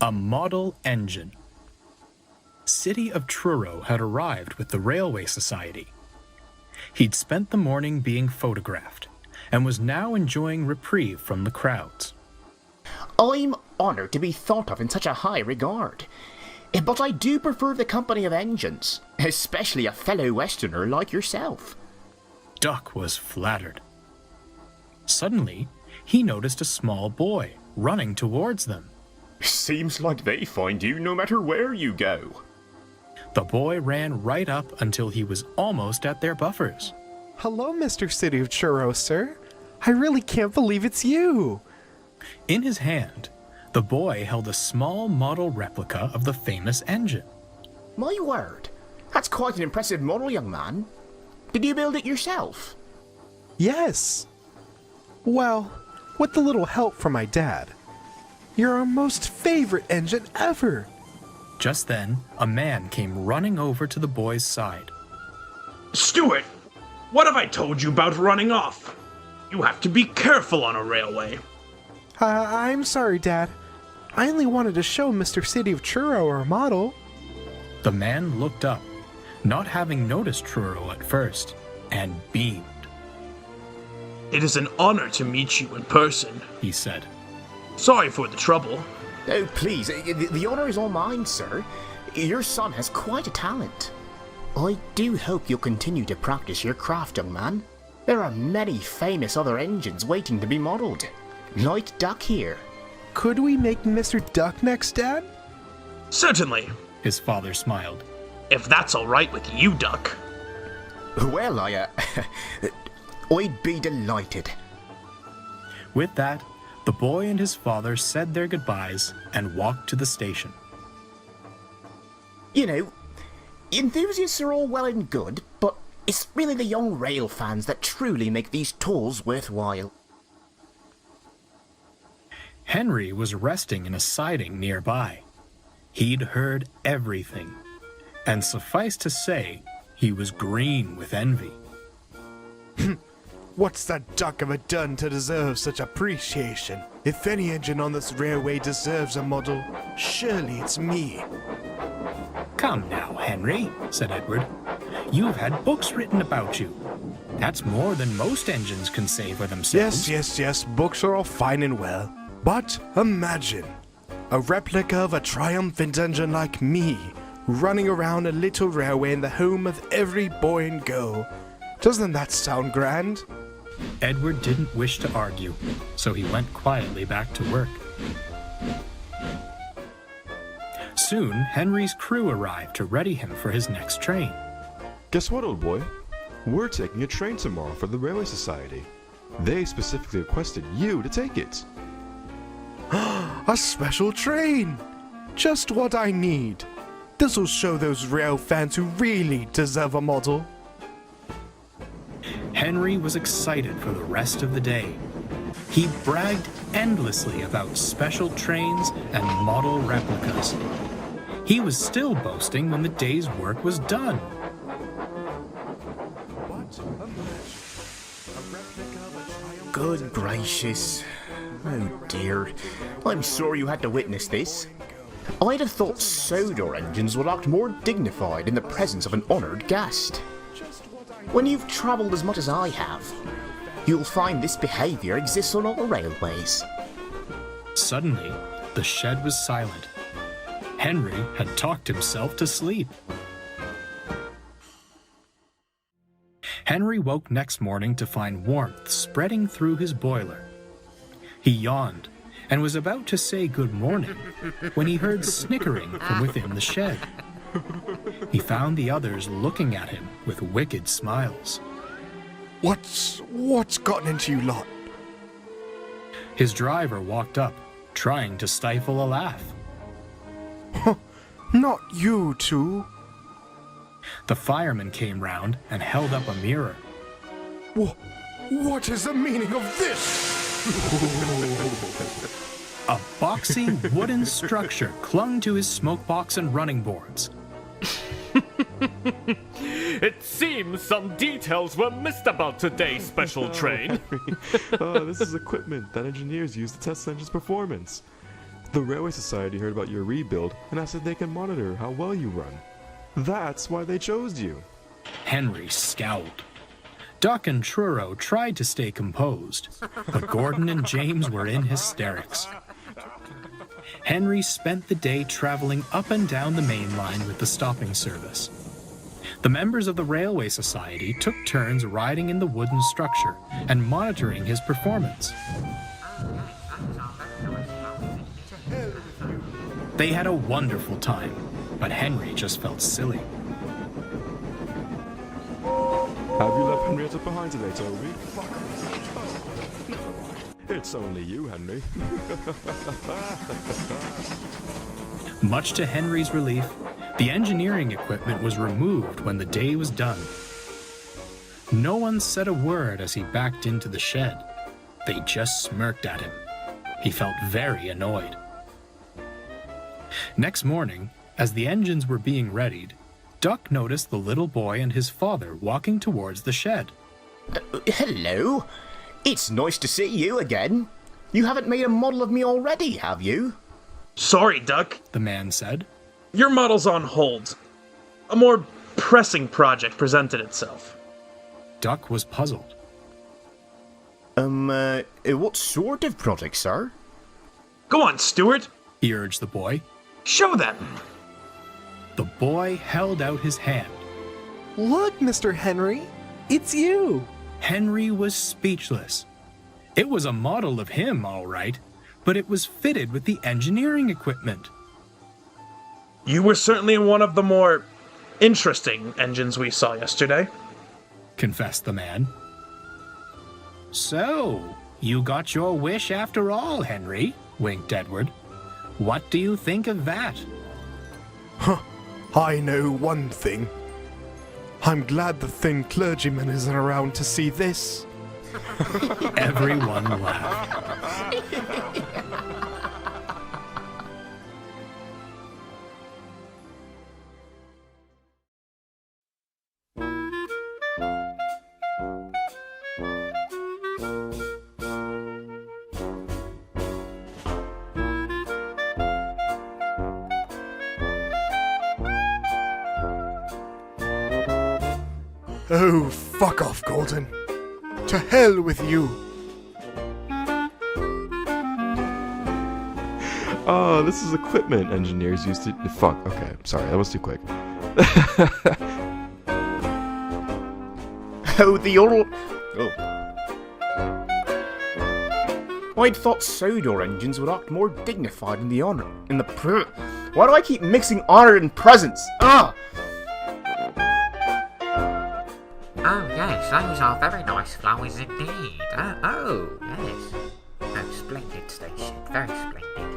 A model engine. City of Truro had arrived with the Railway Society. He'd spent the morning being photographed and was now enjoying reprieve from the crowds. I'm honoured to be thought of in such a high regard, but I do prefer the company of engines, especially a fellow Westerner like yourself. Duck was flattered. Suddenly, he noticed a small boy running towards them. Seems like they find you no matter where you go. The boy ran right up until he was almost at their buffers. Hello, Mr. City of Churro, sir. I really can't believe it's you. In his hand, the boy held a small model replica of the famous engine. My word, that's quite an impressive model, young man. Did you build it yourself? Yes. Well, with a little help from my dad. You're our most favorite engine ever. Just then, a man came running over to the boy's side. Stuart, what have I told you about running off? You have to be careful on a railway. I'm sorry, Dad. I only wanted to show Mr. City of Churro our model. The man looked up, not having noticed Truro at first, and beamed. It is an honor to meet you in person, He said. Sorry for the trouble. Oh, please, the honour is all mine, sir. Your son has quite a talent. I do hope you'll continue to practice your craft, young man. There are many famous other engines waiting to be modelled, like Duck here. Could we make Mr. Duck next, Dad? Certainly, His father smiled. if that's all right with you, Duck. Well, I'd be delighted. With that, the boy and his father said their goodbyes and walked to the station. You know, enthusiasts are all well and good, but it's really the young rail fans that truly make these tours worthwhile. Henry was resting in a siding nearby. He'd heard everything, and suffice to say, he was green with envy. What's that duck ever done to deserve such appreciation? If any engine on this railway deserves a model, surely it's me. Come now, Henry, said Edward. You've had books written about you. That's more than most engines can say for themselves. Yes, books are all fine and well. But imagine a replica of a triumphant engine like me running around a little railway in the home of every boy and girl. Doesn't that sound grand? Edward didn't wish to argue, so he went quietly back to work. Soon, Henry's crew arrived to ready him for his next train. Guess what, old boy? We're taking a train tomorrow for the Railway Society. They specifically requested you to take it. A special train! Just what I need. This'll show those rail fans who really deserve a model. Henry was excited for the rest of the day. He bragged endlessly about special trains and model replicas. He was still boasting when the day's work was done. Good gracious. Oh dear. I'm sorry you had to witness this. I'd have thought Sodor engines would act more dignified in the presence of an honoured guest. When you've travelled as much as I have, you'll find this behaviour exists on all railways. Suddenly, the shed was silent. Henry had talked himself to sleep. Henry woke next morning to find warmth spreading through his boiler. He yawned and was about to say good morning when he heard snickering from within the shed. He found the others looking at him with wicked smiles. What's gotten into you lot? His driver walked up, trying to stifle a laugh. Not you two. The fireman came round and held up a mirror. What is the meaning of this? A boxy wooden structure clung to his smokebox and running boards. It seems some details were missed about today's special train. This is equipment that engineers use to test the engine's performance. The Railway Society heard about your rebuild and asked if they can monitor how well you run. That's why they chose you. Henry scowled. Duck and Truro tried to stay composed, but Gordon and James were in hysterics. Henry spent the day traveling up and down the main line with the stopping service. The members of the Railway Society took turns riding in the wooden structure and monitoring his performance. They had a wonderful time, but Henry just felt silly. Have you left Henrietta behind today, Toby? It's only you, Henry. Much to Henry's relief, the engineering equipment was removed when the day was done. No one said a word as he backed into the shed. They just smirked at him. He felt very annoyed. Next morning, as the engines were being readied, Duck noticed the little boy and his father walking towards the shed. Hello. It's nice to see you again. You haven't made a model of me already, have you? Sorry, Duck. The man said. Your model's on hold. A more pressing project presented itself. Duck was puzzled. What sort of project, sir? Go on, Stuart. He urged the boy. Show them. The boy held out his hand. Look, Mr. Henry, it's you. Henry was speechless. It was a model of him, all right, but it was fitted with the engineering equipment. You were certainly one of the more interesting engines we saw yesterday, confessed the man. So, you got your wish after all, Henry, winked Edward. What do you think of that? I know one thing. I'm glad the thin clergyman isn't around to see this. Everyone laughed. Oh, fuck off, Gordon. To hell with you. Oh, this is equipment engineers used to... Fuck, okay, sorry, that was too quick. Oh, the old... Oh. I'd thought Sodor engines would act more dignified in the honor... In the Why do I keep mixing honor and presents? Ah! Oh, yes, those are very nice flowers indeed. Oh, yes. Oh, splendid station. Very splendid.